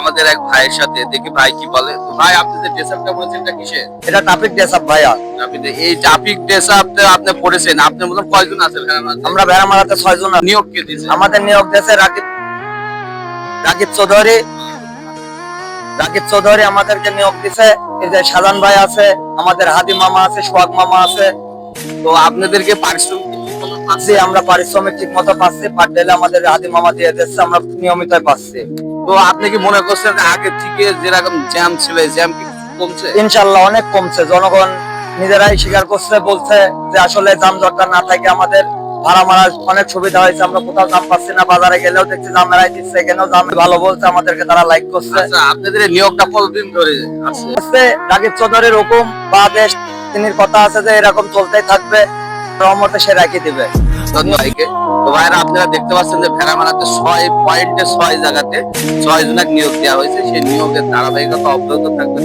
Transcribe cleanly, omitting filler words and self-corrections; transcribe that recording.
আমাদের এক ভাইয়ের সাথে, দেখি ভাই কি বলে। তো ভাই, আপনি যে ড্রেস আপটা বলেছেন এটা কিসের? এটা ট্রাফিক ড্রেস আপ ভাইয়া। এই ট্রাফিক ড্রেস আপটা আপনি পড়েছেন, আপনার মতন কয়জন আছেন? আমরা ভেড়ামারাতে 6 জন। নিয়োগ কে দিয়েছে? আমাদের নিয়োগ দিয়েছে রাকিব চৌধুরী। রাকিব চৌধুরী আমাদেরকে নিয়োগ দিছে। এই যে সাজান ভাই আছে, আমাদের হাদি মামা আছে, সোহাগ মামা আছে। তো আপনাদেরকে পারিশ্রমিক ঠিকমতো জি, পাচ্ছে? আমরা পারিশ্রমিক ঠিক মতো পাচ্ছি। পার ডেলে আমাদের হাদি মামা দিয়ে দিচ্ছে, আমরা নিয়মিত পাচ্ছি। তো আপনি কি মনে করছেন যে আগে থেকে যেরকম জ্যাম ছিল, জ্যাম কি কমছে? ইনশাল্লাহ অনেক কমছে। জনগণ নিজেরাই স্বীকার করছে, বলছে যে আসলে জামজটটা না থাকে আমাদের ভাড়া মারা অনেক সুবিধা হয়েছে। আমরা কোথাও জাম পাচ্ছি না, বাজারে গেলেও দেখছি জাম এড়াই দিচ্ছে, এখানেও জাম ভালো বলছে আমাদেরকে, তারা লাইক করছে। আচ্ছা, আপনাদের এই নিয়োগটা কতদিন ধরে আছে? রাকিব চৌধুরীর হুকুম বা দেশ তিনি কথা আছে যে এরকম চলতেই থাকবে, রহমতে সে রাখিয়ে দিবে। ধন্যবাদ। তো ভাইরা, আপনারা দেখতে পাচ্ছেন যে ভেড়ামারাতে 6 পয়েন্টে 6 জায়গাতে 6 জনকে নিয়োগ দেওয়া হয়েছে। সেই নিয়োগের ধারাবাহিকতা অব্যাহত থাকবে।